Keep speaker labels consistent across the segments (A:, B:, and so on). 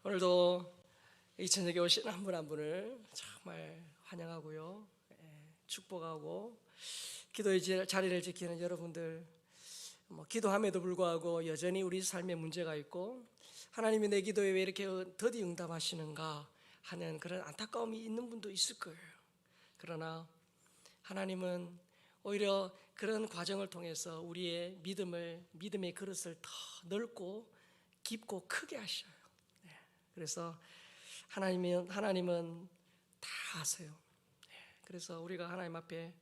A: 오늘도 이 저녁에 오신 한 분 한 분을 정말 환영하고요, 축복하고 기도의 자리를 지키는 여러분들, 기도함에도 불구하고 여전히 우리 삶에 문제가 있고 하나님이 내 기도에 왜 이렇게 더디 응답하시는가 하는 그런 안타까움이 있는 분도 있을 거예요. 그러나 하나님은 오히려 그런 과정을 통해서 우리의 믿음의 그릇을 더 넓고 깊고 크게 하셔요. 그래서 하나님은 다 아세요. 그래서 우리가 하나님 앞에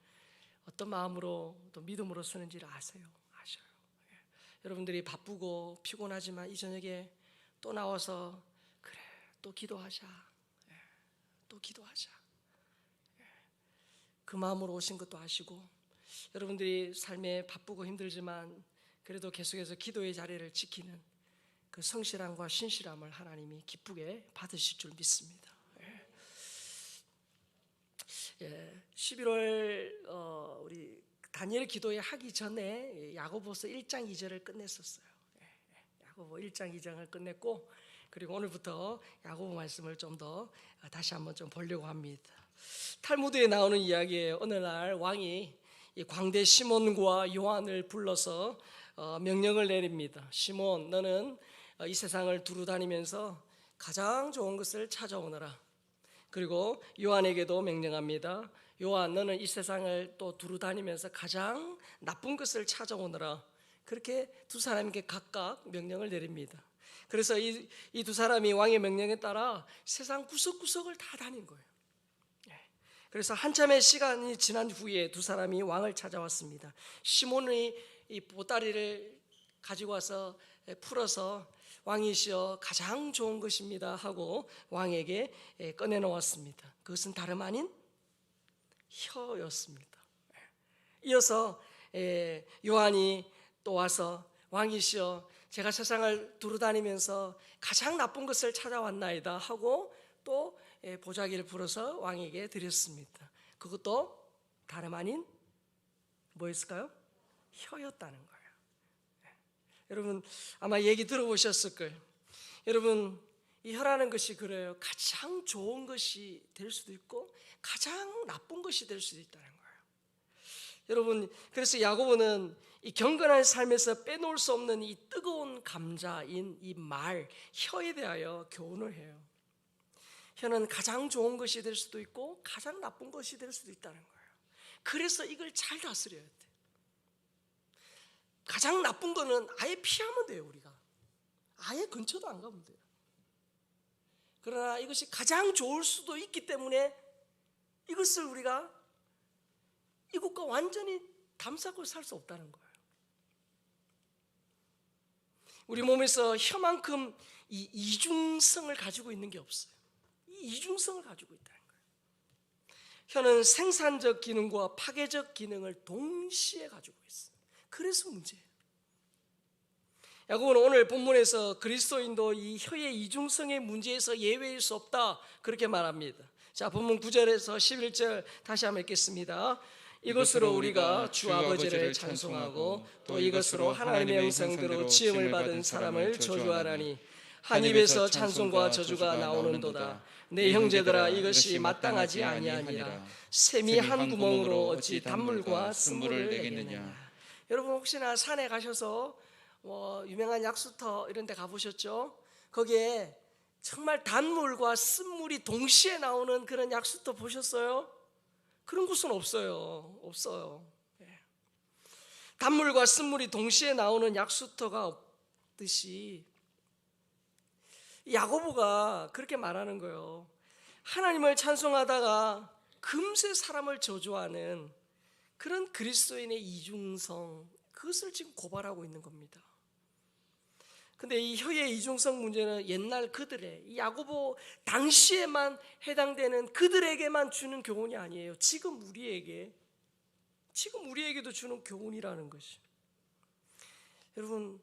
A: 어떤 마음으로 또 믿음으로 서는지를 아셔요. 여러분들이 바쁘고 피곤하지만 이 저녁에 또 나와서 그래 또 기도하자, 또 기도하자, 그 마음으로 오신 것도 아시고, 여러분들이 삶에 바쁘고 힘들지만 그래도 계속해서 기도의 자리를 지키는 그 성실함과 신실함을 하나님이 기쁘게 받으실 줄 믿습니다. 11월 우리 다니엘 기도회 하기 전에 야고보서 1장 2절을 끝냈었어요. 야고보 1장 2장을 끝냈고, 그리고 오늘부터 야고보 말씀을 좀 더 다시 한번 좀 보려고 합니다. 탈무드에 나오는 이야기예요. 어느 날 왕이 이 광대 시몬과 요한을 불러서 명령을 내립니다. 시몬, 너는 이 세상을 두루 다니면서 가장 좋은 것을 찾아오너라. 그리고 요한에게도 명령합니다. 요한, 너는 이 세상을 또 두루 다니면서 가장 나쁜 것을 찾아오너라. 그렇게 두 사람에게 각각 명령을 내립니다. 그래서 이 두 사람이 왕의 명령에 따라 세상 구석구석을 다 다닌 거예요. 그래서 한참의 시간이 지난 후에 두 사람이 왕을 찾아왔습니다. 시몬이 이 보따리를 가지고 와서 풀어서 왕이시여 가장 좋은 것입니다 하고 왕에게 꺼내놓았습니다. 그것은 다름 아닌 혀였습니다. 이어서 요한이 또 와서 왕이시여 제가 세상을 두루다니면서 가장 나쁜 것을 찾아왔나이다 하고 또 보자기를 풀어서 왕에게 드렸습니다. 그것도 다름 아닌 뭐였을까요? 혀였다는 거예요. 여러분 아마 얘기 들어보셨을 거예요. 여러분 이 혀라는 것이 그래요. 가장 좋은 것이 될 수도 있고 가장 나쁜 것이 될 수도 있다는 거예요. 여러분 그래서 야고보는 이 경건한 삶에서 빼놓을 수 없는 이 뜨거운 감자인 이 말, 혀에 대하여 교훈을 해요. 혀는 가장 좋은 것이 될 수도 있고 가장 나쁜 것이 될 수도 있다는 거예요. 그래서 이걸 잘 다스려야 돼. 가장 나쁜 거는 아예 피하면 돼요. 우리가 아예 근처도 안 가면 돼요. 그러나 이것이 가장 좋을 수도 있기 때문에 이것을 우리가 이것과 완전히 담쌓고 살 수 없다는 거예요. 우리 몸에서 혀만큼 이 이중성을 가지고 있는 게 없어요. 이 이중성을 가지고 있다는 거예요. 혀는 생산적 기능과 파괴적 기능을 동시에 가지고 있어요. 그래서 문제예요. 야고보는 오늘 본문에서 그리스도인도 이 혀의 이중성의 문제에서 예외일 수 없다 그렇게 말합니다. 자, 본문 9절에서 11절 다시 한번 읽겠습니다. 이것으로 우리가 주 아버지를 찬송하고 또 이것으로 하나님의 형상대로 지음을 받은 사람을 저주하라니 한 입에서 찬송과 저주가 나오는도다. 내 형제들아 이것이 마땅하지 아니하니라. 샘이 한 구멍으로 어찌 단물과 쓴물을 내겠느냐. 여러분 혹시나 산에 가셔서 유명한 약수터 이런 데 가보셨죠? 거기에 정말 단물과 쓴물이 동시에 나오는 그런 약수터 보셨어요? 그런 곳은 없어요. 단물과 쓴물이 동시에 나오는 약수터가 없듯이 야고보가 그렇게 말하는 거예요. 하나님을 찬송하다가 금세 사람을 저주하는 그런 그리스도인의 이중성, 그것을 지금 고발하고 있는 겁니다. 근데 이 혀의 이중성 문제는 옛날 그들의 이 야고보 당시에만 해당되는 그들에게만 주는 교훈이 아니에요. 지금 우리에게도 주는 교훈이라는 것이. 여러분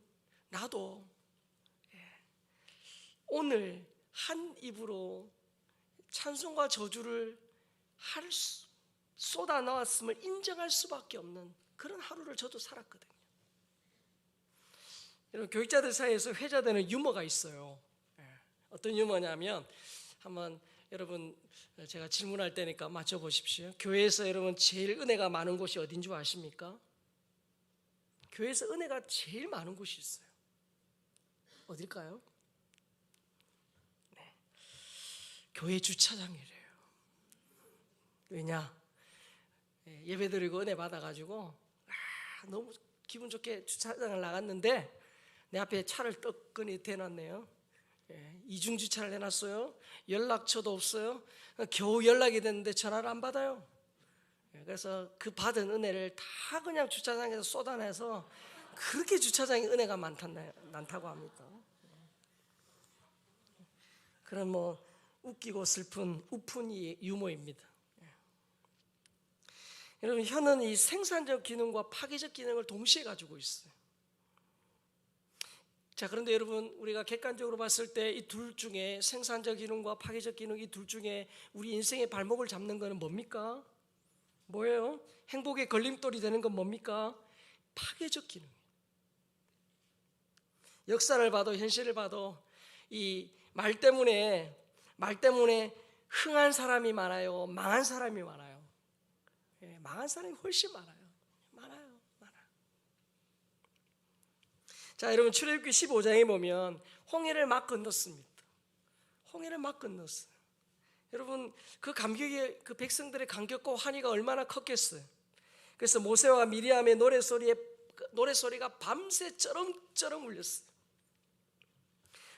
A: 나도 오늘 한 입으로 찬송과 저주를 쏟아 넣었음을 인정할 수밖에 없는 그런 하루를 저도 살았거든요. 여러분 교육자들 사이에서 회자되는 유머가 있어요. 어떤 유머냐면 한번 여러분 제가 질문할 때니까 맞춰보십시오. 교회에서 여러분 제일 은혜가 많은 곳이 어딘 줄 아십니까? 교회에서 은혜가 제일 많은 곳이 있어요. 어딜까요? 네. 교회 주차장이래요. 왜냐? 예배 드리고 은혜 받아가지고 너무 기분 좋게 주차장을 나갔는데 내 앞에 차를 떡하니 대놨네요. 이중 주차를 해놨어요. 연락처도 없어요. 겨우 연락이 됐는데 전화를 안 받아요. 그래서 그 받은 은혜를 다 그냥 주차장에서 쏟아내서 그렇게 주차장에 은혜가 많다고 합니다. 그런 뭐 웃기고 슬픈 우픈 유머입니다. 여러분, 혀는 이 생산적 기능과 파괴적 기능을 동시에 가지고 있어요. 자, 그런데 여러분, 우리가 객관적으로 봤을 때 이 둘 중에 생산적 기능과 파괴적 기능, 이 둘 중에 우리 인생의 발목을 잡는 것은 뭡니까? 뭐예요? 행복의 걸림돌이 되는 건 뭡니까? 파괴적 기능. 역사를 봐도 현실을 봐도 이 말 때문에 흥한 사람이 많아요, 망한 사람이 많아요. 망한 사람이 훨씬 많아요. 자, 여러분, 출애굽기 15장에 보면 홍해를 막 건넜습니다. 홍해를 막 건넜어요. 여러분, 그 감격이, 그 백성들의 감격과 환희가 얼마나 컸겠어요. 그래서 모세와 미리암의 노래소리가 밤새 쩌렁쩌렁 울렸어요.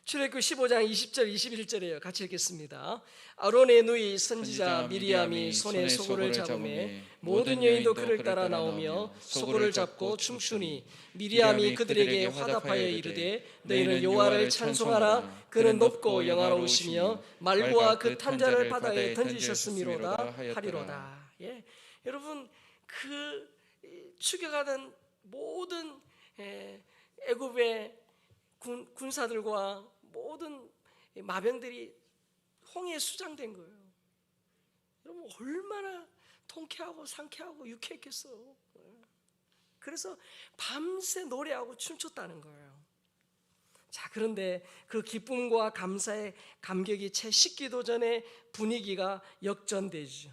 A: 출애굽기 15장 20절 21절이에요. 같이 읽겠습니다. 아론의 누이 선지자 미리암이 손에 소고를 잡으매 모든 여인도 그를 따라 나오며 소고를 잡고 춤추니 미리암이 그들에게 화답하여 이르되 너희는 여호와를 찬송하라. 그는 높고 영화로우시며 말구와 그 탄자를 바다에 던지셨음이로다 하리로다. 여러분, 그 추격하던 모든 애굽의 군사들과 모든 마병들이 홍해에 수장된 거예요. 여러분, 얼마나 통쾌하고 상쾌하고 유쾌했겠어. 그래서 밤새 노래하고 춤췄다는 거예요. 자, 그런데 그 기쁨과 감사의 감격이 채 식기도 전에 분위기가 역전되죠.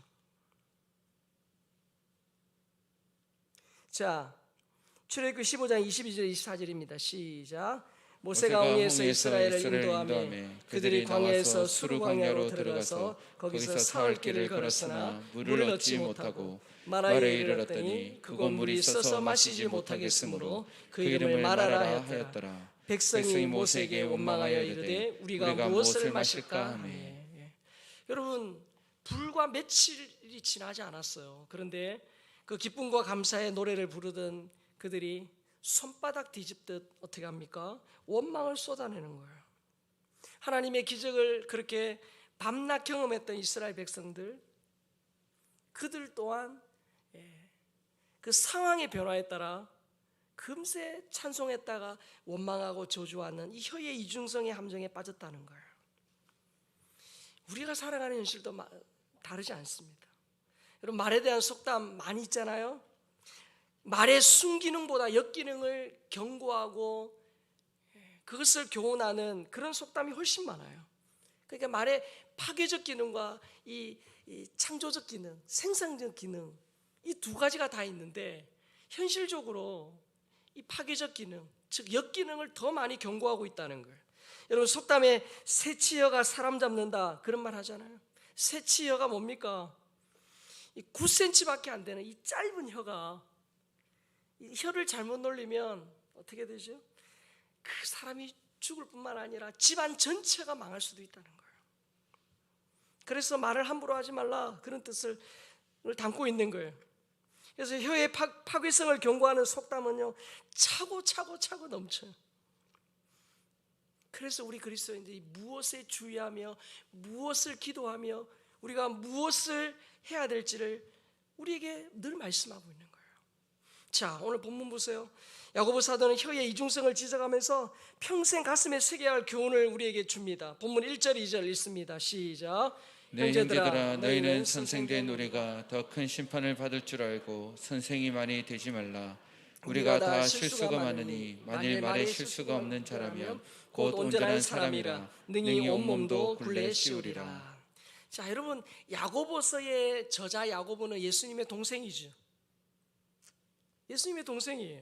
A: 자, 출애굽기 15장 22절 24절입니다. 시작. 모세가 홍해에서 이스라엘을 인도하며 그들이 광야에서 수르 광야로 들어가서 거기서 사흘길을 걸었으나 물을 얻지 못하고 마라에 이르렀더니 그곳 물이 써서 마시지 못하겠으므로 그 이름을 마라라 하였더라. 백성이 모세에게 원망하여 이르되 우리가 무엇을 마실까 하매. 여러분, 불과 며칠이 지나지 않았어요. 그런데 그 기쁨과 감사의 노래를 부르던 그들이 손바닥 뒤집듯 어떻게 합니까? 원망을 쏟아내는 거예요. 하나님의 기적을 그렇게 밤낮 경험했던 이스라엘 백성들, 그들 또한 그 상황의 변화에 따라 금세 찬송했다가 원망하고 저주하는 이 혀의 이중성의 함정에 빠졌다는 거예요. 우리가 살아가는 현실도 다르지 않습니다. 여러분, 말에 대한 속담 많이 있잖아요. 말의 순기능보다 역기능을 경고하고 그것을 교훈하는 그런 속담이 훨씬 많아요. 그러니까 말의 파괴적 기능과 이 창조적 기능, 생산적 기능, 이 두 가지가 다 있는데 현실적으로 이 파괴적 기능, 즉 역기능을 더 많이 경고하고 있다는 거예요. 여러분, 속담에 새치혀가 사람 잡는다 그런 말 하잖아요. 새치혀가 뭡니까? 이 9cm밖에 안 되는 이 짧은 혀가, 이 혀를 잘못 놀리면 어떻게 되죠? 그 사람이 죽을 뿐만 아니라 집안 전체가 망할 수도 있다는 거예요. 그래서 말을 함부로 하지 말라, 그런 뜻을 담고 있는 거예요. 그래서 혀의 파괴성을 경고하는 속담은요, 차고 넘쳐요. 그래서 우리 그리스도인들이 무엇에 주의하며 무엇을 기도하며 우리가 무엇을 해야 될지를 우리에게 늘 말씀하고 있는 거예요. 자, 오늘 본문 보세요. 야고보 사도는 혀의 이중성을 지적하면서 평생 가슴에 새겨야 할 교훈을 우리에게 줍니다. 본문 1절 2절 읽습니다. 시작.
B: 내 형제들아, 너희는 선생된 우리가 더 큰 심판을 받을 줄 알고 선생이 많이 되지 말라. 우리가 다 실수가 많으니 만일 말에 실수가 없는 자라면
A: 곧 온전한 사람이라 능히 온몸도 굴레 씌우리라. 자, 여러분, 야고보서의 저자 야고보는 예수님의 동생이죠. 예수님의 동생이에요.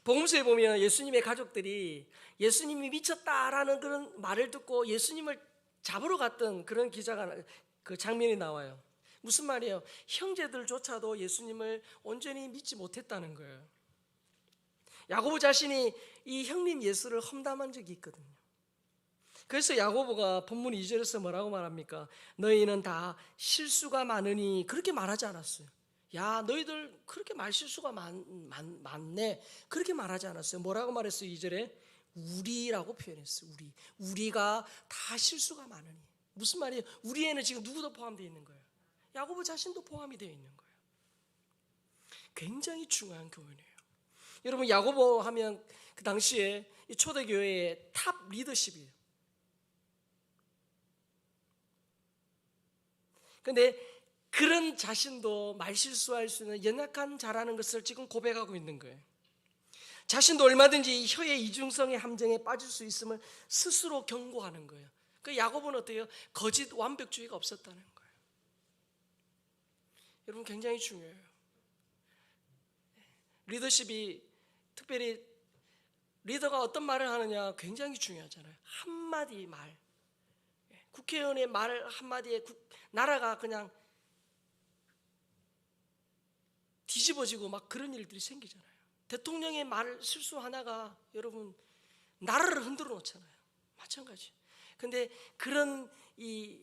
A: 복음서에 보면 예수님의 가족들이 예수님이 미쳤다라는 그런 말을 듣고 예수님을 잡으러 갔던 그런 기자가 그 장면이 나와요. 무슨 말이에요? 형제들조차도 예수님을 온전히 믿지 못했다는 거예요. 야고보 자신이 이 형님 예수를 험담한 적이 있거든요. 그래서 야고보가 본문 2절에서 뭐라고 말합니까? 너희는 다 실수가 많으니, 그렇게 말하지 않았어요. 야, 너희들 그렇게 말실수가 많네, 그렇게 말하지 않았어요. 뭐라고 말했어요? 2절에 우리라고 표현했어요. 우리가 다 실수가 많으니. 무슨 말이에요? 우리에는 지금 누구도 포함되어 있는 거예요? 야고보 자신도 포함이 되어 있는 거예요. 굉장히 중요한 교훈이에요. 여러분, 야고보 하면 그 당시에 이 초대교회의 탑 리더십이에요. 그런데 그런 자신도 말실수할 수 있는 연약한 자라는 것을 지금 고백하고 있는 거예요. 자신도 얼마든지 혀의 이중성의 함정에 빠질 수 있음을 스스로 경고하는 거예요. 그 야고보는 어때요? 거짓 완벽주의가 없었다는 거예요. 여러분, 굉장히 중요해요. 리더십이, 특별히 리더가 어떤 말을 하느냐 굉장히 중요하잖아요. 한마디 말, 국회의원의 말 한마디에 나라가 그냥 뒤집어지고 막 그런 일들이 생기잖아요. 대통령의 말 실수 하나가 여러분 나라를 흔들어 놓잖아요. 마찬가지. 근데 그런 이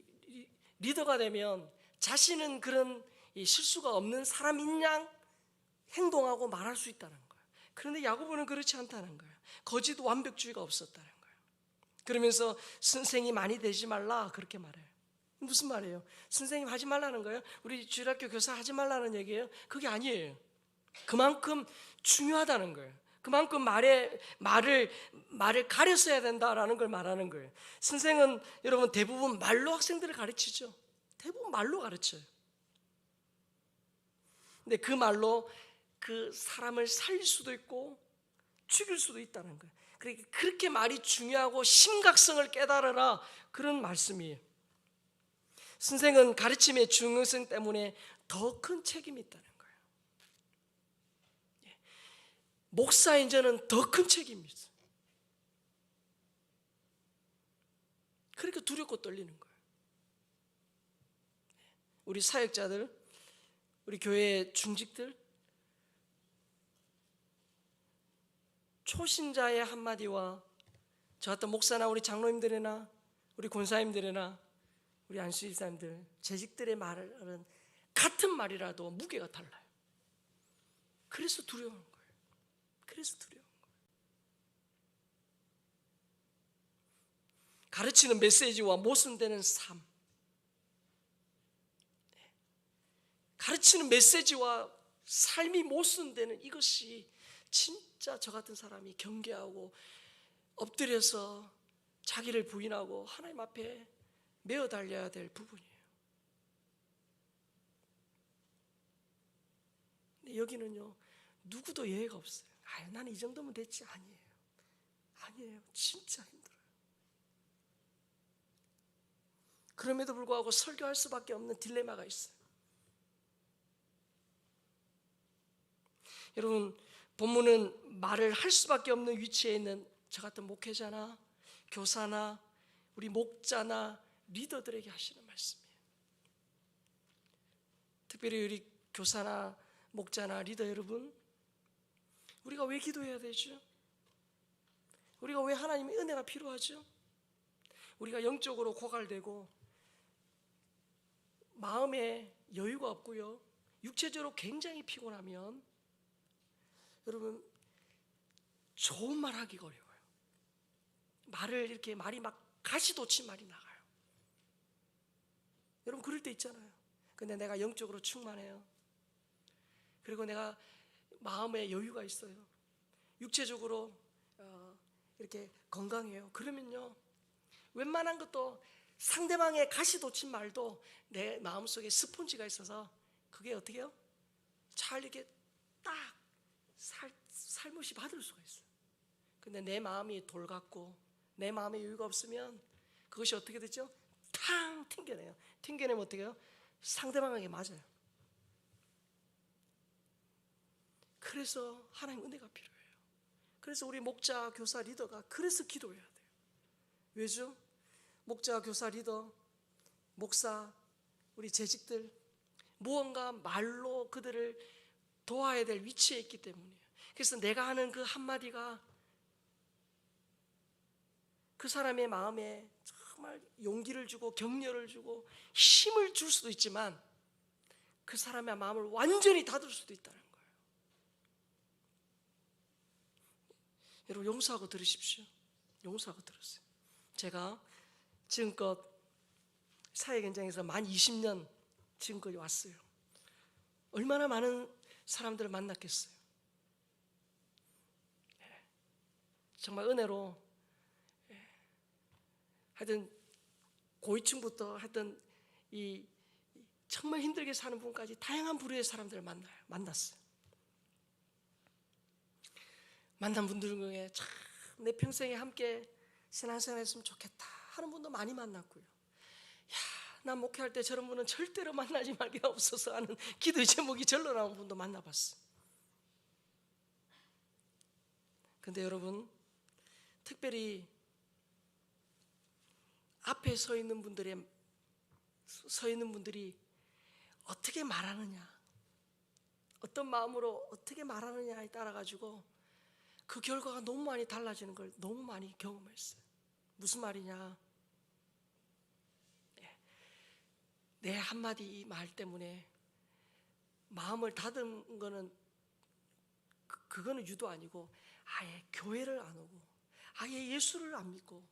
A: 리더가 되면 자신은 그런 이 실수가 없는 사람인 양 행동하고 말할 수 있다는 거예요. 그런데 야고보는 그렇지 않다는 거예요. 거짓 완벽주의가 없었다는 거예요. 그러면서 선생이 많이 되지 말라, 그렇게 말해요. 무슨 말이에요? 선생님 하지 말라는 거예요? 우리 주일학교 교사 하지 말라는 얘기예요? 그게 아니에요. 그만큼 중요하다는 거예요. 그만큼 말을 가려 써야 된다라는 걸 말하는 거예요. 선생은 여러분 대부분 말로 학생들을 가르치죠. 대부분 말로 가르쳐요. 근데 그 말로 그 사람을 살릴 수도 있고 죽일 수도 있다는 거예요. 그러니까 그렇게 말이 중요하고 심각성을 깨달으라, 그런 말씀이에요. 선생은 가르침의 중요성 때문에 더 큰 책임이 있다는 거예요. 목사인 저는 더 큰 책임이 있어요. 그러니까 두렵고 떨리는 거예요. 우리 사역자들, 우리 교회 중직들, 초신자의 한마디와 저 같은 목사나 우리 장로님들이나 우리 권사님들이나 우리 안수집사님들, 재직들의 말은 같은 말이라도 무게가 달라요. 그래서 두려운 거예요. 그래서 두려운 거예요. 가르치는 메시지와 모순되는 삶, 가르치는 메시지와 삶이 모순되는 이것이 진짜 저 같은 사람이 경계하고 엎드려서 자기를 부인하고 하나님 앞에 매어 달려야 될 부분이에요. 근데 여기는요, 누구도 예외가 없어요. 나는 이 정도면 됐지. 아니에요. 진짜 힘들어요. 그럼에도 불구하고 설교할 수밖에 없는 딜레마가 있어요. 여러분, 본문은 말을 할 수밖에 없는 위치에 있는 저 같은 목회자나 교사나 우리 목자나 리더들에게 하시는 말씀이에요. 특별히 우리 교사나 목자나 리더 여러분, 우리가 왜 기도해야 되죠? 우리가 왜 하나님의 은혜가 필요하죠? 우리가 영적으로 고갈되고 마음에 여유가 없고요, 육체적으로 굉장히 피곤하면 여러분 좋은 말 하기가 어려워요. 말을 이렇게 말이 막 가시돋친 말이 나가요. 여러분 그럴 때 있잖아요. 근데 내가 영적으로 충만해요. 그리고 내가 마음에 여유가 있어요. 육체적으로 이렇게 건강해요. 그러면요, 웬만한 것도 상대방의 가시돋친 말도 내 마음속에 스폰지가 있어서 그게 어떻게 해요? 잘 이렇게 딱 살못이 받을 수가 있어요. 근데 내 마음이 돌 같고 내 마음에 여유가 없으면 그것이 어떻게 되죠? 탕 튕겨내요. 튕겨내면 어떻게 해요? 상대방에게 맞아요. 그래서 하나님 은혜가 필요해요. 그래서 우리 목자, 교사, 리더가 그래서 기도해야 돼요. 왜죠? 목자, 교사, 리더, 목사, 우리 재직들 무언가 말로 그들을 도와야 될 위치에 있기 때문이에요. 그래서 내가 하는 그 한마디가 그 사람의 마음에 정말 용기를 주고 격려를 주고 힘을 줄 수도 있지만 그 사람의 마음을 완전히 닫을 수도 있다는 거예요. 여러분 용서하고 들으십시오. 용서하고 들으세요. 제가 지금껏 사회 현장에서 만 20년 지금까지 왔어요. 얼마나 많은 사람들을 만났겠어요. 정말 은혜로 하여튼 고위층부터 하여튼 이 정말 힘들게 사는 분까지 다양한 부류의 사람들을 만났어요. 만난 분들 중에 참 내 평생에 함께 신앙생활 했으면 좋겠다 하는 분도 많이 만났고요. 난 목회할 때 저런 분은 절대로 만나지 말게 없어서 하는 기도의 제목이 절로 나온 분도 만나봤어요. 근데 여러분 특별히 앞에 서 있는 분들이 어떻게 말하느냐, 어떤 마음으로 어떻게 말하느냐에 따라 가지고 그 결과가 너무 많이 달라지는 걸 너무 많이 경험했어요. 무슨 말이냐? 내 한마디 말 때문에 마음을 닫은 거는 그거는 유도 아니고 아예 교회를 안 오고 아예 예수를 안 믿고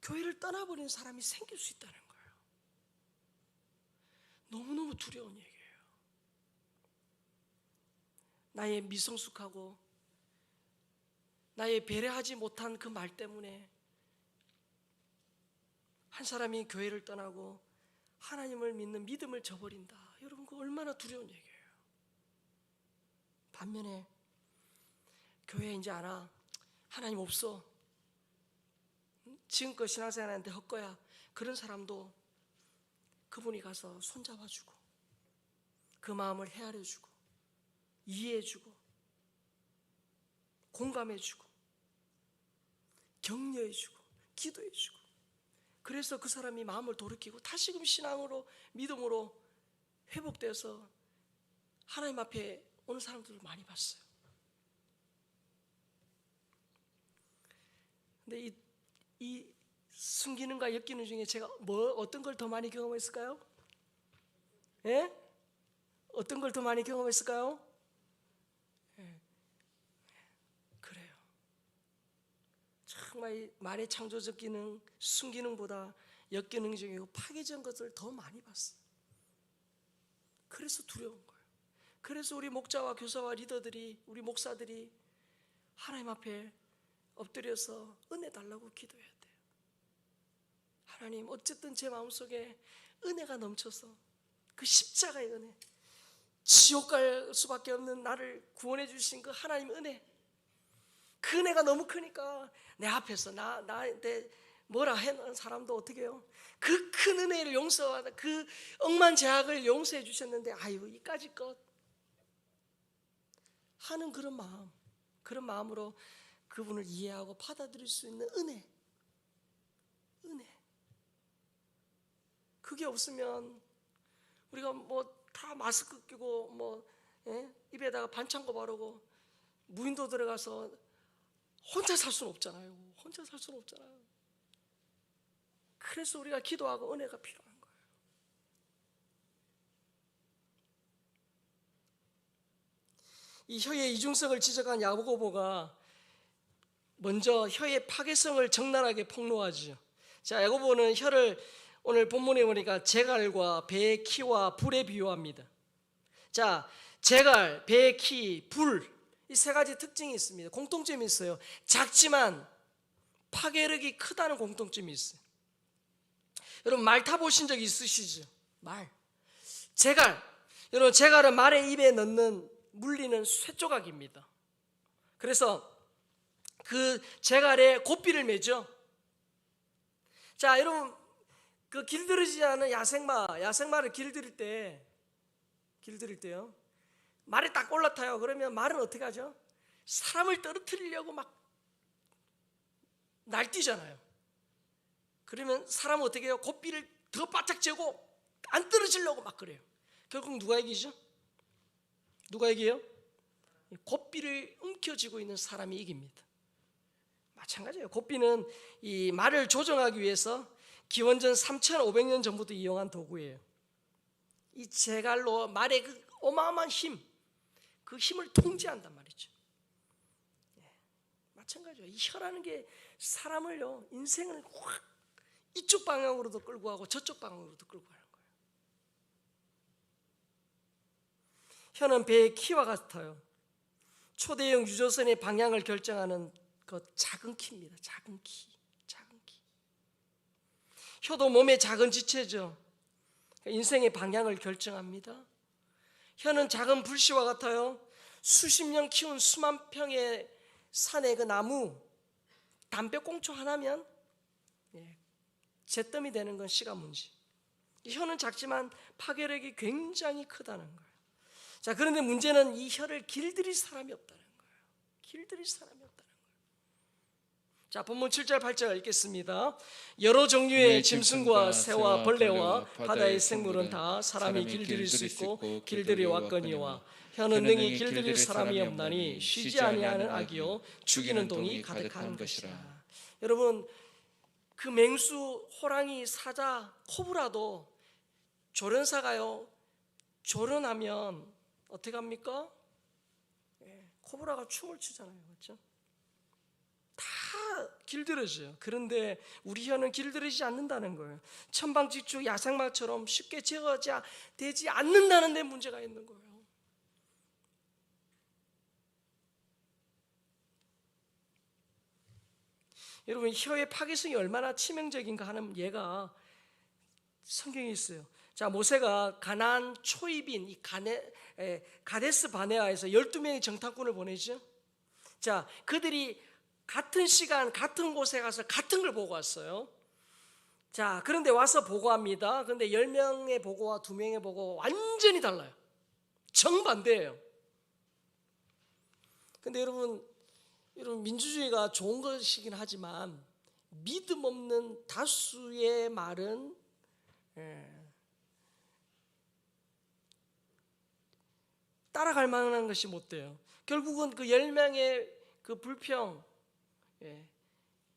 A: 교회를 떠나버린 사람이 생길 수 있다는 거예요. 너무너무 두려운 얘기예요. 나의 미성숙하고 나의 배려하지 못한 그 말 때문에 한 사람이 교회를 떠나고 하나님을 믿는 믿음을 저버린다. 여러분 그거 얼마나 두려운 얘기예요. 반면에 교회 이제 안 와. 하나님 없어. 지금껏 신앙생활하는데 헛거야. 그런 사람도 그분이 가서 손잡아주고 그 마음을 헤아려주고 이해해주고 공감해주고 격려해주고 기도해주고 그래서 그 사람이 마음을 돌이키고 다시금 신앙으로 믿음으로 회복돼서 하나님 앞에 오는 사람들을 많이 봤어요. 근데 이 숨기는과 엮이는 중에 제가 어떤 걸 더 많이 경험했을까요? 예? 어떤 걸 더 많이 경험했을까요? 예. 그래요. 정말 이 말의 창조적 기능, 숨기능보다 역기능적이고 파괴적인 것을 더 많이 봤어요. 그래서 두려운 거예요. 그래서 우리 목자와 교사와 리더들이, 우리 목사들이 하나님 앞에 엎드려서 은혜 달라고 기도해야 돼요. 하나님, 어쨌든 제 마음속에 은혜가 넘쳐서 그 십자가의 은혜, 지옥 갈 수밖에 없는 나를 구원해 주신 그 하나님 은혜, 그 은혜가 너무 크니까 내 앞에서 나한테 뭐라 해놓은 사람도 어떻게 해요? 그 큰 은혜를 용서하다, 그 억만 제약을 용서해 주셨는데 아유 이까짓 것 하는 그런 마음으로 그분을 이해하고 받아들일 수 있는 은혜. 그게 없으면 우리가 뭐 다 마스크 끼고 뭐 입에다가 반창고 바르고 무인도 들어가서 혼자 살 수는 없잖아요. 그래서 우리가 기도하고 은혜가 필요한 거예요. 이 혀의 이중성을 지적한 야고보가 먼저 혀의 파괴성을 적나라하게 폭로하죠. 자, 야고보는 혀를 오늘 본문에 보니까 제갈과 배의 키와 불에 비유합니다. 자, 제갈, 배의 키, 불, 이 세 가지 특징이 있습니다. 공통점이 있어요. 작지만 파괴력이 크다는 공통점이 있어요. 여러분 말 타보신 적 있으시죠? 말. 제갈. 여러분 제갈은 말의 입에 넣는 물리는 쇠조각입니다. 그래서 그 재갈에 고삐를 매죠. 자, 여러분, 그 길들이지 않은 야생마를 길들일 때요. 말이 딱 올라타요. 그러면 말은 어떻게 하죠? 사람을 떨어뜨리려고 막 날뛰잖아요. 그러면 사람은 어떻게 해요? 고삐를 더 바짝 쥐고 안 떨어지려고 막 그래요. 결국 누가 이기죠? 누가 이겨요? 고삐를 움켜쥐고 있는 사람이 이깁니다. 마찬가지예요. 고삐는 이 말을 조정하기 위해서 기원전 3,500년 전부터 이용한 도구예요. 이 재갈로 말의 그 어마어마한 힘, 그 힘을 통제한단 말이죠. 마찬가지예요. 이 혀라는 게 사람을요, 인생을 확 이쪽 방향으로도 끌고 가고 저쪽 방향으로도 끌고 가는 거예요. 혀는 배의 키와 같아요. 초대형 유조선의 방향을 결정하는 그 작은 키입니다. 작은 키. 혀도 몸의 작은 지체죠. 인생의 방향을 결정합니다. 혀는 작은 불씨와 같아요. 수십 년 키운 수만 평의 산의 그 나무 담배꽁초 하나면 잿더미 되는 건 시간 문제. 혀는 작지만 파괴력이 굉장히 크다는 거예요. 자, 그런데 문제는 이 혀를 길들일 사람이 없다는 거예요. 길들일 사람이 없다는 거예요. 자, 본문 7절 8절 읽겠습니다. 여러 종류의 짐승과 새와 벌레와 바다의 생물은 다 사람이 길들일 수 있고 길들여 왔거니와 혀는 능히 길들일 사람이 없나니 쉬지 아니하는 악이요 죽이는 동이 가득한 것이라. 여러분, 그 맹수, 호랑이, 사자, 코브라도 조련사가요, 조련하면 어떻게 합니까? 코브라가 춤을 추잖아요. 그렇죠? 다 길들여져요. 그런데 우리 혀는 길들이지 않는다는 거예요. 천방지축 야생마처럼 쉽게 제어되지 않는다는 데 문제가 있는 거예요. 여러분, 혀의 파괴성이 얼마나 치명적인가 하는 예가 성경에 있어요. 자, 모세가 가나안 초입인 이 가데스 바네아에서 12명의 정탐꾼을 보내죠. 자, 그들이 같은 시간 같은 곳에 가서 같은 걸 보고 왔어요. 자, 그런데 와서 보고합니다. 그런데 10명의 보고와 2명의 보고 완전히 달라요. 정반대예요. 근데 여러분 민주주의가 좋은 것이긴 하지만 믿음 없는 다수의 말은 따라갈 만한 것이 못 돼요. 결국은 그 10명의 그 불평,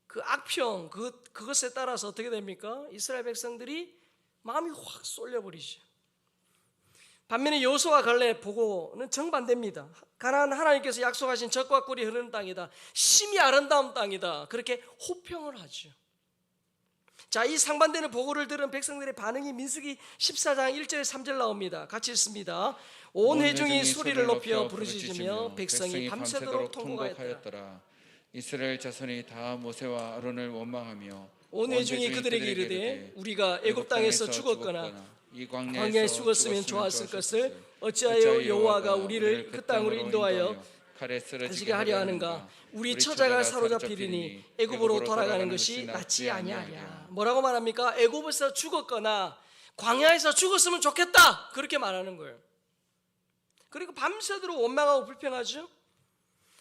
A: 그 악평, 그것에 따라서 어떻게 됩니까? 이스라엘 백성들이 마음이 확 쏠려버리죠. 반면에 여호수아 갈렙 보고는 정반대입니다. 가나안 하나님께서 약속하신 젖과 꿀이 흐르는 땅이다. 심히 아름다운 땅이다. 그렇게 호평을 하죠. 자, 이 상반되는 보고를 들은 백성들의 반응이 민수기 14장 1절에 3절 나옵니다. 같이 읽습니다. 온 회중이 소리를 높여 부르짖으며 백성이 밤새도록 통곡하였더라.
B: 이스라엘 자손이 다 모세와 아론을 원망하며
A: 온 회중이 그들에게 이르되 우리가 애굽 땅에서 죽었거나 이 광야에 죽었으면 좋았을 것을 어찌하여 여호와가 우리를 그 땅으로 인도하여
B: 칼에
A: 쓰러지게 하려 하는가? 우리 처자가 사로잡히리니 애굽으로 돌아가는 것이 낫지 아니하랴. 뭐라고 말합니까? 애굽에서 죽었거나 광야에서 죽었으면 좋겠다, 그렇게 말하는 거예요. 그리고 밤새도록 원망하고 불평하죠.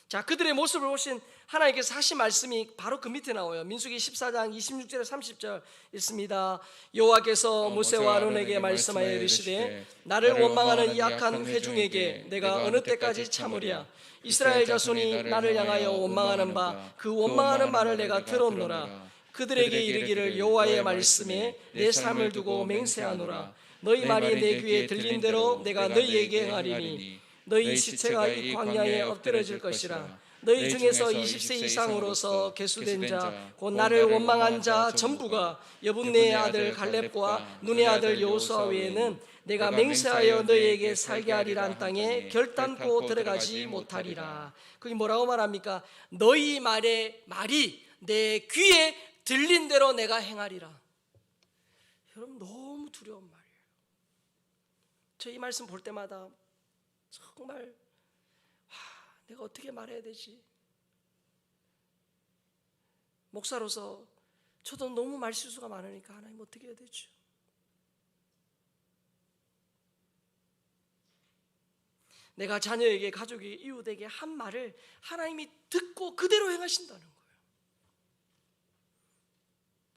A: 자, 그들의 모습을 보신 하나님께서 하신 말씀이 바로 그 밑에 나와요. 민수기 14장 26절에 30절 있습니다. 여호와께서 모세와 아론에게 말씀하여 이르시되 나를 원망하는 이 악한 회중에게 내가 어느 때까지 참으랴. 이스라엘 자손이 나를 향하여 원망하는 바 그 원망하는 말을 내가 들었노라. 그들에게 이르기를 여호와의 말씀에 내 삶을 두고 맹세하노라. 너희 말이 내 귀에 들린 대로 내가 너희에게 행하리니 너희 시체가 이 광야에 엎드려질 것이라. 너희 중에서 20세 이상으로서 계수된 자 곧 나를 원망한 자 전부가 여분네의 아들 갈렙과 눈의 아들 여호수아 외에는 내가 맹세하여 너희에게 살게 하리란 땅에 결단코 들어가지 못하리라. 그게 뭐라고 말합니까? 너희 말이 내 귀에 들린 대로 내가 행하리라. 여러분, 너무 두려운 말이에요. 저 이 말씀 볼 때마다 정말 내가 어떻게 말해야 되지? 목사로서 저도 너무 말실수가 많으니까 하나님 어떻게 해야 되죠? 내가 자녀에게, 가족에게, 이웃에게 한 말을 하나님이 듣고 그대로 행하신다는 거예요.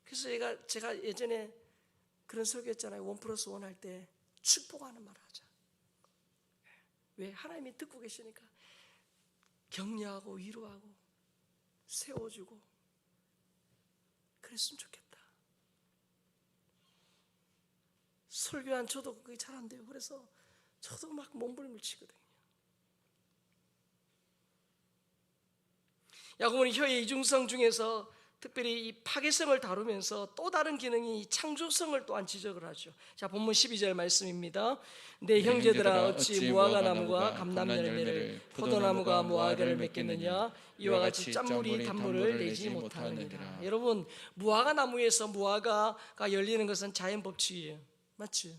A: 그래서 제가 예전에 그런 설교했잖아요. 1+1 할 때 축복하는 말 하자. 왜? 하나님이 듣고 계시니까 격려하고 위로하고 세워주고 그랬으면 좋겠다. 설교한 저도 그게 잘 안 돼요. 그래서 저도 막 몸부림을 치거든요. 야고보는 혀의 이중성 중에서 특별히 이 파괴성을 다루면서 또 다른 기능이 창조성을 또한 지적을 하죠. 자, 본문 12절 말씀입니다. 내 형제들아 어찌 무화과 나무가 감람 열매를 포도나무가 무화과를 맺겠느냐 이와 같이 짠물이 단물을 내지 못하느니라. 여러분, 무화과 나무에서 무화과가 열리는 것은 자연 법칙이에요. 맞죠?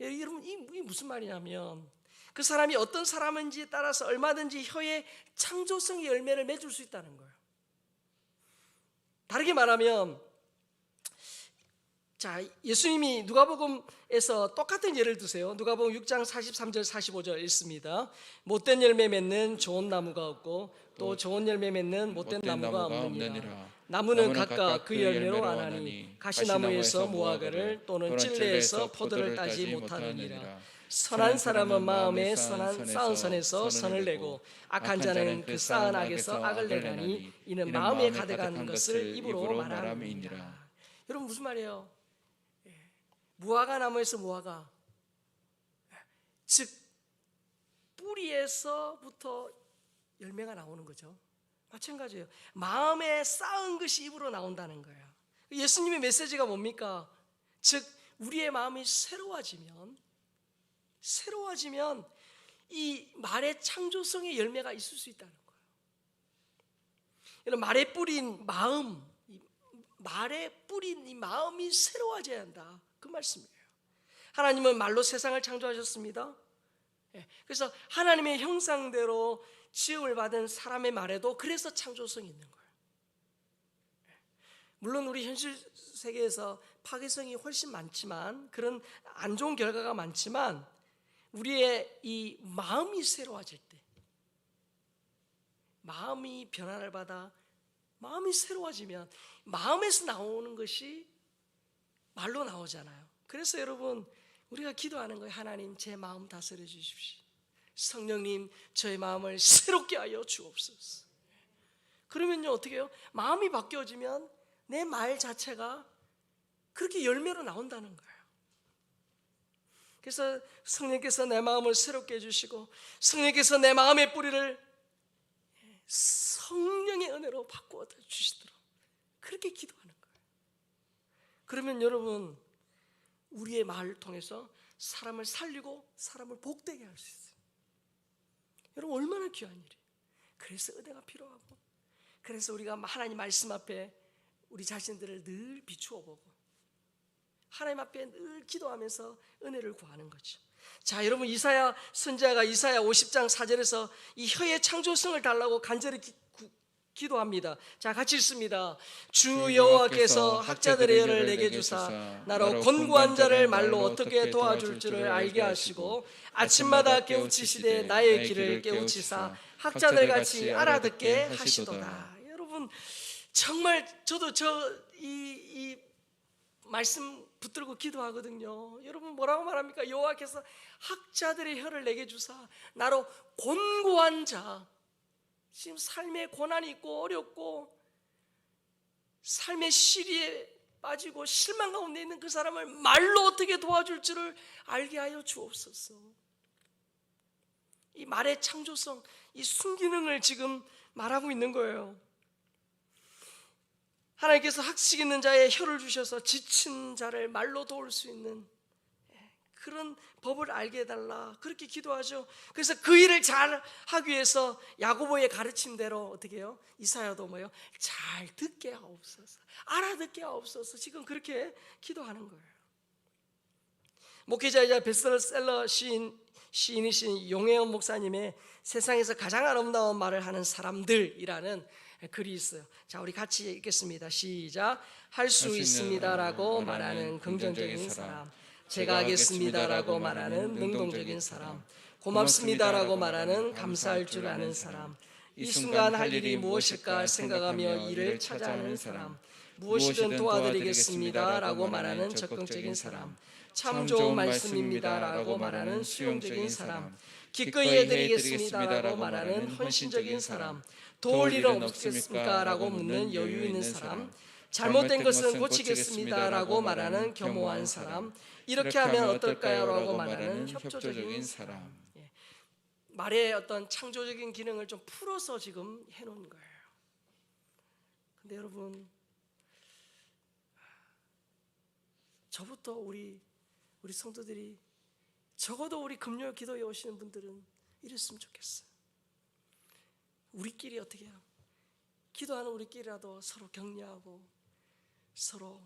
A: 여러분, 이 무슨 말이냐면 그 사람이 어떤 사람인지에 따라서 얼마든지 혀의 창조성의 열매를 맺을 수 있다는 거예요. 다르게 말하면, 자, 예수님이 누가복음에서 똑같은 예를 드세요. 누가복음 6장 43절 45절 읽습니다. 못된 열매 맺는 좋은 나무가 없고 또 좋은 열매 맺는 못된 나무가 없느니라. 나무는 각각 그 열매로 아나니 가시나무에서 무화과를 또는 찔레에서 포도를 따지 못하느니라. 선한 사람은 마음에 쌓은 선에서 선을 내고 악한 자는 그 쌓은 악에서 악을 내나니 이는 마음에 가득한 것을 입으로 말함이니라. 여러분, 무슨 말이에요? 무화과 나무에서 무화과, 즉 뿌리에서부터 열매가 나오는 거죠. 마찬가지예요. 마음에 쌓은 것이 입으로 나온다는 거예요. 예수님의 메시지가 뭡니까? 즉 우리의 마음이 새로워지면 이 말의 창조성의 열매가 있을 수 있다는 거예요. 이런 말에 뿌린 이 마음이 새로워져야 한다. 그 말씀이에요. 하나님은 말로 세상을 창조하셨습니다. 그래서 하나님의 형상대로 지음을 받은 사람의 말에도 그래서 창조성이 있는 거예요. 물론 우리 현실 세계에서 파괴성이 훨씬 많지만, 그런 안 좋은 결과가 많지만, 우리의 이 마음이 새로워질 때, 마음이 변화를 받아 마음이 새로워지면 마음에서 나오는 것이 말로 나오잖아요. 그래서 여러분, 우리가 기도하는 거예요. 하나님, 제 마음 다스려 주십시오. 성령님, 저의 마음을 새롭게 하여 주옵소서. 그러면요, 어떻게 해요? 마음이 바뀌어지면 내 말 자체가 그렇게 열매로 나온다는 거예요. 그래서 성령께서 내 마음을 새롭게 해주시고, 성령께서 내 마음의 뿌리를 성령의 은혜로 바꾸어 주시도록 그렇게 기도하는 거예요. 그러면 여러분, 우리의 말을 통해서 사람을 살리고 사람을 복되게 할 수 있어요. 여러분, 얼마나 귀한 일이에요. 그래서 은혜가 필요하고, 그래서 우리가 하나님 말씀 앞에 우리 자신들을 늘 비추어 보고 하나님 앞에 늘 기도하면서 은혜를 구하는 거죠. 자, 여러분, 이사야 선지자가 이사야 50장 4절에서 이 혀의 창조성을 달라고 간절히 기도합니다. 자, 같이 읽습니다. 주 여호와께서 학자들의 혀를 내게 주사 나로 곤고한 자를 말로 어떻게 도와줄 줄을 알게 하시고 아침마다 깨우치시되 나의 길을 깨우치사 학자들같이 알아듣게 하시도다. 여러분, 정말 저도 이 말씀 붙들고 기도하거든요. 여러분, 뭐라고 말합니까? 여호와께서 학자들의 혀를 내게 주사 나로 곤고한 자, 지금 삶의 고난이 있고 어렵고 삶의 시리에 빠지고 실망 가운데 있는 그 사람을 말로 어떻게 도와줄 줄을 알게 하여 주옵소서. 이 말의 창조성, 이 순기능을 지금 말하고 있는 거예요. 하나님께서 학식 있는 자의 혀를 주셔서 지친 자를 말로 도울 수 있는 그런 법을 알게 해달라, 그렇게 기도하죠. 그래서 그 일을 잘 하기 위해서 야고보의 가르침대로 어떻게 해요? 이사야도 뭐예요? 잘 듣게 하옵소서, 알아듣게 하옵소서, 지금 그렇게 기도하는 거예요. 목회자이자 베스트셀러 시인이신 용혜원 목사님의 세상에서 가장 아름다운 말을 하는 사람들이라는 글이 있어요. 자, 우리 같이 읽겠습니다. 시작. 할 수 있습니다라고 말하는 긍정적인 사람, 제가 하겠습니다라고 말하는 능동적인 사람, 고맙습니다라고 말하는 감사할 줄 아는 사람, 이 순간 할 일이 무엇일까 생각하며 이를 찾아하는 사람, 무엇이든 도와드리겠습니다라고 말하는 적극적인 사람, 참 좋은 말씀입니다라고 말하는 수용적인 사람, 기꺼이 해드리겠습니다라고 말하는 헌신적인 사람, 도울 일은 없겠습니까라고 묻는 여유 있는 사람, 잘못된 것은 고치겠습니다라고 말하는 겸허한 사람, 이렇게 하면 어떨까요라고 말하는 협조적인 사람. 말의 어떤 창조적인 기능을 좀 풀어서 지금 해놓은 거예요. 근데 여러분, 저부터 우리 성도들이, 적어도 우리 금요 기도에 오시는 분들은 이랬으면 좋겠어요. 우리끼리 어떻게 해요? 기도하는 우리끼리라도 서로 격려하고 서로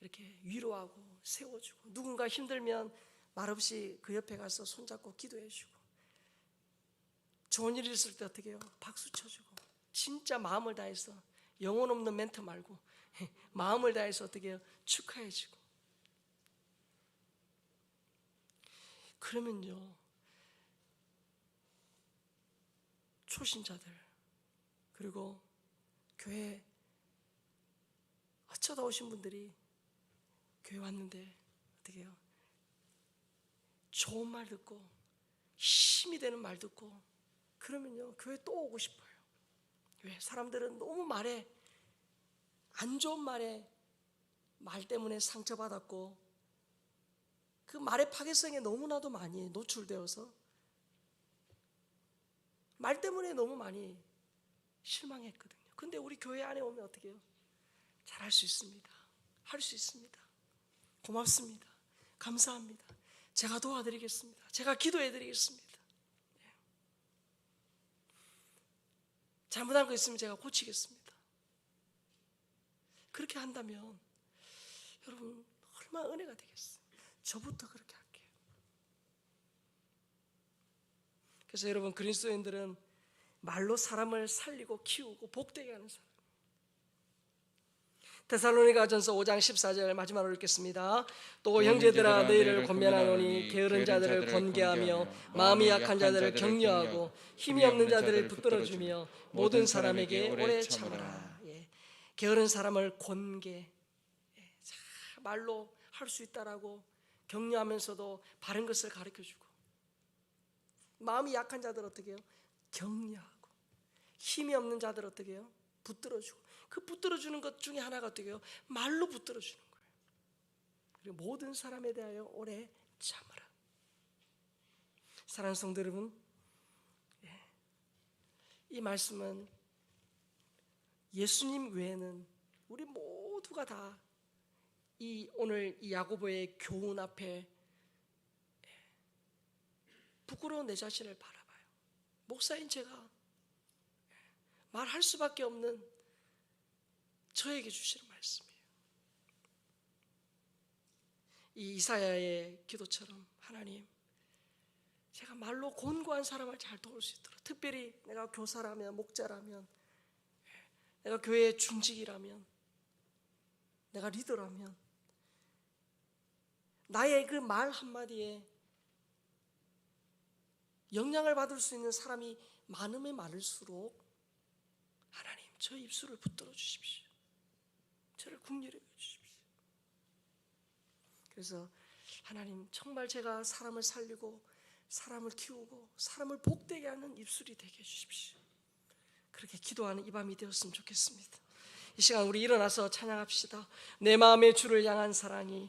A: 이렇게 위로하고 세워주고, 누군가 힘들면 말없이 그 옆에 가서 손잡고 기도해주고, 좋은 일이 있을 때 어떻게 해요? 박수 쳐주고, 진짜 마음을 다해서, 영혼 없는 멘트 말고 마음을 다해서 어떻게 해요? 축하해주고. 그러면요, 초신자들 그리고 교회 어쩌다 오신 분들이 교회 왔는데 어떻게 해요? 좋은 말 듣고 힘이 되는 말 듣고 그러면요, 교회 또 오고 싶어요. 왜? 사람들은 너무 말에, 안 좋은 말에, 말 때문에 상처받았고 그 말의 파괴성에 너무나도 많이 노출되어서 말 때문에 너무 많이 실망했거든요. 근데 우리 교회 안에 오면 어떻게 해요? 잘할 수 있습니다. 할 수 있습니다. 고맙습니다. 감사합니다. 제가 도와드리겠습니다. 제가 기도해드리겠습니다. 잘못한 거 있으면 제가 고치겠습니다. 그렇게 한다면 여러분 얼마나 은혜가 되겠어요. 저부터 그렇게 할게요. 그래서 여러분, 그리스도인들은 말로 사람을 살리고 키우고 복되게 하는 사람. 데살로니가전서 5장 14절 마지막으로 읽겠습니다. 또 형제들아, 너희를 권면하노니 게으른 자들을 권계하며 마음이 약한 자들을 격려하고 힘이 없는 자들을 붙들어주며 모든 사람에게 오래 참으라. 게으른 사람을 권계, 말로 할 수 있다라고 격려하면서도 바른 것을 가르쳐주고, 마음이 약한 자들 어떻게 해요? 격려하고, 힘이 없는 자들 어떻게 해요? 붙들어주고. 그 붙들어주는 것 중에 하나가 어떻게 해요? 말로 붙들어주는 거예요. 그리고 모든 사람에 대하여 오래 참으라. 사랑하는 성도 여러분, 이 말씀은 예수님 외에는 우리 모두가 다 오늘 이 야고보의 교훈 앞에 부끄러운 내 자신을 바라봐요. 목사인 제가 말할 수밖에 없는 저에게 주시는 말씀이에요. 이 이사야의 기도처럼, 하나님, 제가 말로 곤고한 사람을 잘 도울 수 있도록, 특별히 내가 교사라면, 목자라면, 내가 교회의 중직이라면, 내가 리더라면, 나의 그 말 한마디에 영향을 받을 수 있는 사람이 많으면 많을수록 하나님, 저 입술을 붙들어 주십시오. 저를 국률해 주십시오. 그래서 하나님, 정말 제가 사람을 살리고 사람을 키우고 사람을 복되게 하는 입술이 되게 해주십시오. 그렇게 기도하는 이 밤이 되었으면 좋겠습니다. 이 시간 우리 일어나서 찬양합시다. 내 마음의 주를 향한 사랑이